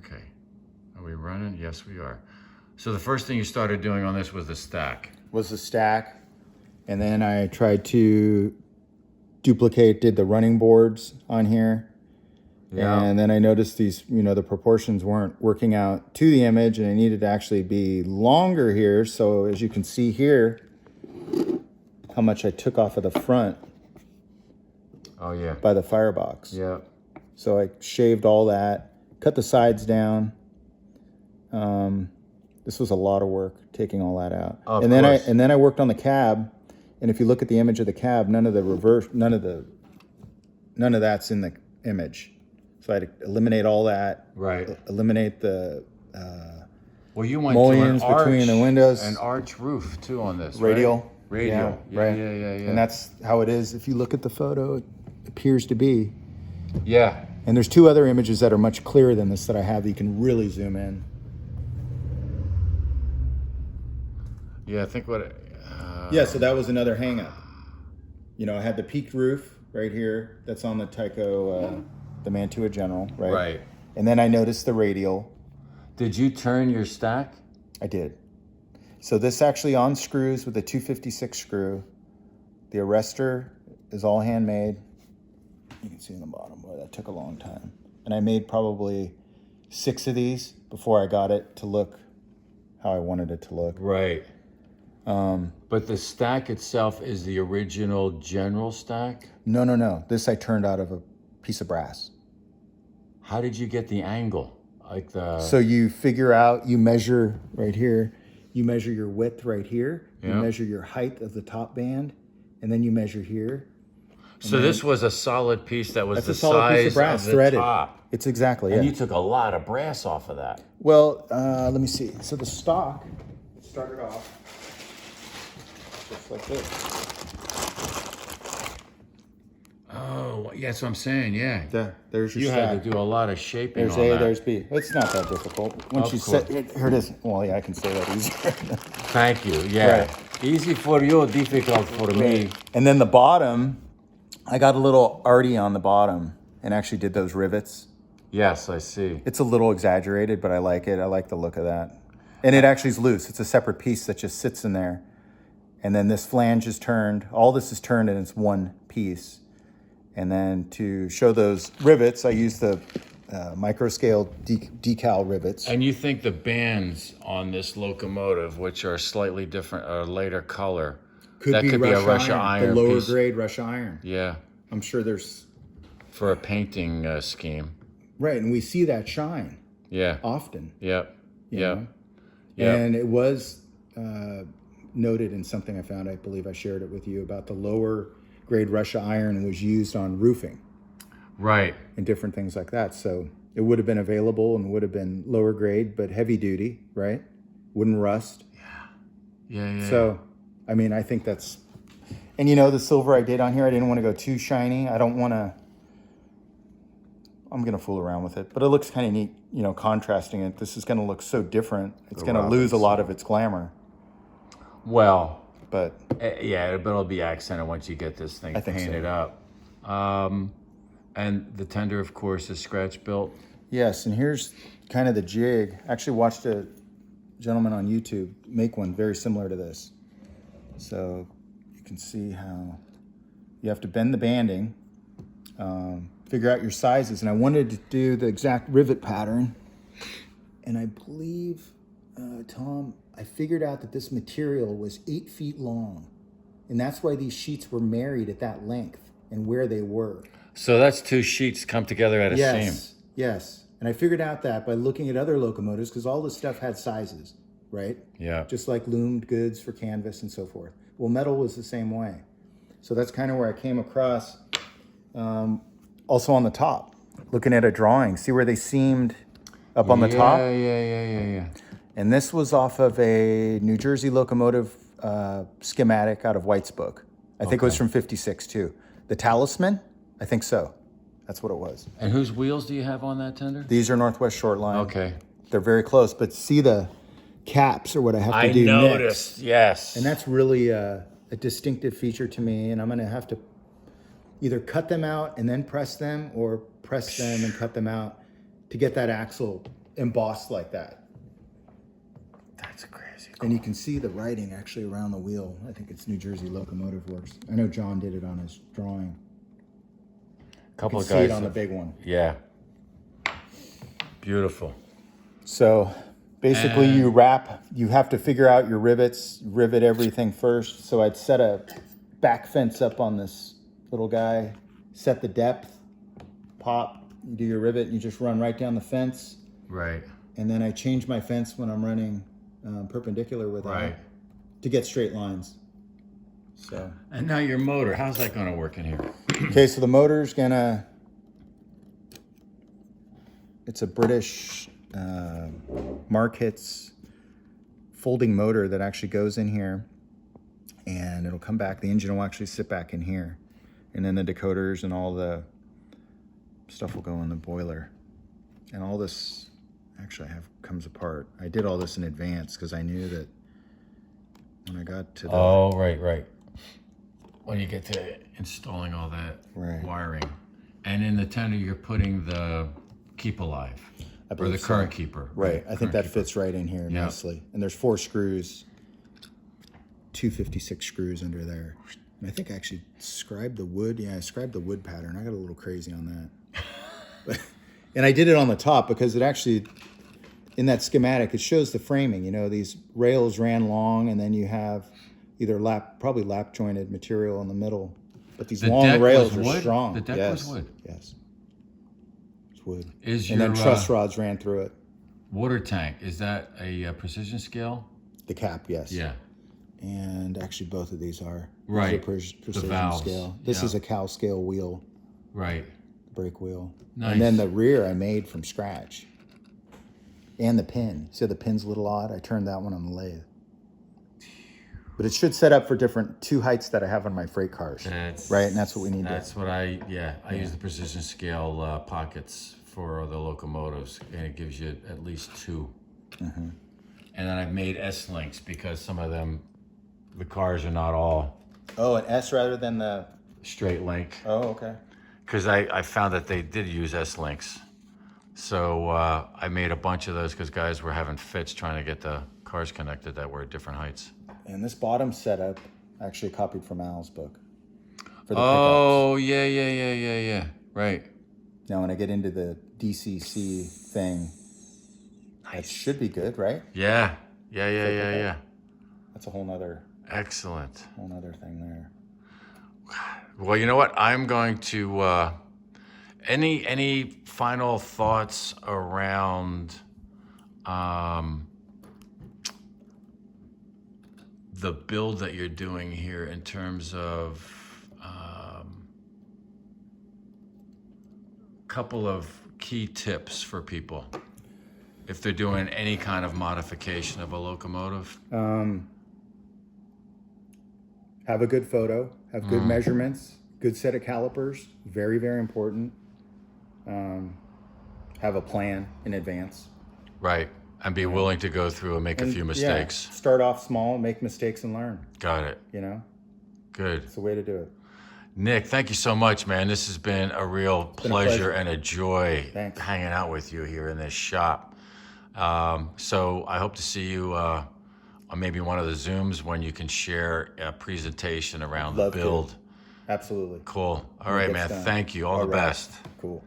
Okay. Are we running? Yes, we are. So the first thing you started doing on this was the stack. Was the stack. And then I tried to did the running boards on here. Yeah. And then I noticed these, the proportions weren't working out to the image, and it needed to actually be longer here. So as you can see here, how much I took off of the front. Oh, yeah. By the firebox. Yeah. So I shaved all that, cut the sides down. This was a lot of work taking all that out. Of and then course. I worked on the cab, and if you look at the image of the cab, none of that's in the image. So I had to eliminate all that. Right. Eliminate the well, you went mullions to an arch, between the windows. an arch roof too on this. Radial. Right? Radial. Yeah, right. Yeah. And that's how it is. If you look at the photo, it appears to be. Yeah. And there's two other images that are much clearer than this that I have that you can really zoom in. Yeah, I think what. Yeah, so that was another hang-up. I had the peaked roof right here. That's on the Tyco, the Mantua General, right? Right. And then I noticed the radial. Did you turn your stack? I did. So this actually on screws with a 256 screw. The arrestor is all handmade. You can see in the bottom, boy, that took a long time. And I made probably 6 of these before I got it to look how I wanted it to look. Right. But the stack itself is the original general stack? No. This I turned out of a piece of brass. How did you get the angle? So you figure out, you measure right here, you measure your width right here, you measure your height of the top band, and then you measure here. So this was a solid piece that was the solid piece size of brass, of the threaded. top. It's exactly, And you took a lot of brass off of that. Well, let me see. So the stock started off just like this. Oh, yeah, that's what I'm saying, yeah. There's your You stack. had to do a lot of shaping There's on A, that. there's B. It's not that difficult. Once you set it, here it is. Well, yeah, I can say that easier. Thank you, yeah. Right. Easy for you, difficult for me. And then the bottom, I got a little arty on the bottom and actually did those rivets. Yes, I see. It's a little exaggerated, but I like it. I like the look of that. And it actually is loose. It's a separate piece that just sits in there. And then this flange is turned. All this is turned and it's one piece. And then to show those rivets, I used the micro scale decal rivets. And you think the bands on this locomotive, which are slightly different, or lighter color, could be a Russia iron the lower piece. grade Russia iron. Yeah. I'm sure there's... For a painting scheme. Right, and we see that shine. Yeah. Often. Yep. Yep. And it was noted in something I found, I believe I shared it with you, about the lower grade Russia iron was used on roofing. Right. And different things like that. So it would have been available and would have been lower grade, but heavy duty, right? Wouldn't rust. Yeah. So, I mean, I think that's... And the silver I did on here, I didn't want to go too shiny. I don't want to... I'm going to fool around with it. But it looks kind of neat, contrasting it. This is going to look so different. It's going to lose a lot of its glamour. Well... But yeah, but it'll be accented once you get this thing painted up. And the tender, of course, is scratch built. Yes, and here's kind of the jig. I actually watched a gentleman on YouTube make one very similar to this. So you can see how you have to bend the banding, figure out your sizes. And I wanted to do the exact rivet pattern. And I believe, Tom, I figured out that this material was 8 feet long. And that's why these sheets were married at that length and where they were. So that's 2 sheets come together at a seam. Yes. And I figured out that by looking at other locomotives, because all this stuff had sizes, right? Yeah. Just like loomed goods for canvas and so forth. Well, metal was the same way. So that's kind of where I came across. Also on the top, looking at a drawing, see where they seamed up on the top? Yeah. And this was off of a New Jersey locomotive schematic out of White's book. I think it was from 56 too. The Talisman? I think so. That's what it was. And whose wheels do you have on that tender? These are Northwest Short Line. Okay. They're very close, but see the caps are what I have to do noticed, next. yes. And that's really a distinctive feature to me, and I'm going to have to either cut them out and then press them, or press them and cut them out to get that axle embossed like that. That's crazy. And you can see the writing actually around the wheel. I think it's New Jersey Locomotive Works. I know John did it on his drawing. Couple You of can see guys it on the big one. Yeah. Beautiful. So basically you have to figure out your rivets, rivet everything first. So I'd set a back fence up on this little guy, set the depth, pop, you do your rivet, and you just run right down the fence. Right. And then I change my fence when I'm running perpendicular with it to get straight lines. So. And now your motor, how's that going to work in here? Okay, so the motor's gonna, it's a British Mark Hits folding motor that actually goes in here, and it'll come back. The engine will actually sit back in here, and then the decoders and all the stuff will go in the boiler. And all this actually comes apart. I did all this in advance because I knew that when I got to the... Oh, right. When you get to installing all that wiring. And in the tender, you're putting the keep alive. Or the current keeper. Right. I think that fits right in here nicely. And there's 4 screws, 256 screws under there. And I think I actually scribed the wood. Yeah, I scribed the wood pattern. I got a little crazy on that. And I did it on the top because it actually, in that schematic, it shows the framing. You know, these rails ran long, and then you have either probably lap jointed material in the middle. But these long rails are strong. The deck was wood? Yes. It's wood. And then truss rods ran through it. Water tank, is that a precision scale? The cap, yes. Yeah. And actually both of these are. Right. Precision the valves. scale. This is a cow scale wheel. Right. Brake wheel. Nice. And then the rear I made from scratch. And the pin. See how the pin's a little odd? I turned that one on the lathe. But it should set up for different 2 heights that I have on my freight cars. Right? And that's what we need That's what I use the precision scale pockets for the locomotives, and it gives you at least 2. Mm-hmm. And then I've made S-links because some of them, the cars are not all... Oh, an S rather than the... Straight link. Oh, okay. Because I found that they did use S-links. So I made a bunch of those because guys were having fits trying to get the cars connected that were at different heights. And this bottom setup, I actually copied from Al's book. For the pickups. Yeah. Right. Now, when I get into the DCC thing, that should be good, right? Yeah. That's a whole nother... Excellent. Whole nother thing there. Well, you know what? I'm going to... Any final thoughts around the build that you're doing here in terms of couple of key tips for people if they're doing any kind of modification of a locomotive? Have a good photo, have good measurements, good set of calipers, very, very important. Have a plan in advance. Right, and be willing to go through and make a few mistakes. Yeah, start off small, make mistakes and learn. Got it. You know? Good. It's the way to do it. Nick, thank you so much, man. This has been a real pleasure and a joy hanging out with you here in this shop. So I hope to see you on maybe one of the Zooms when you can share a presentation around the build. Absolutely. Cool. All right, man. Thank you. All the best. Cool.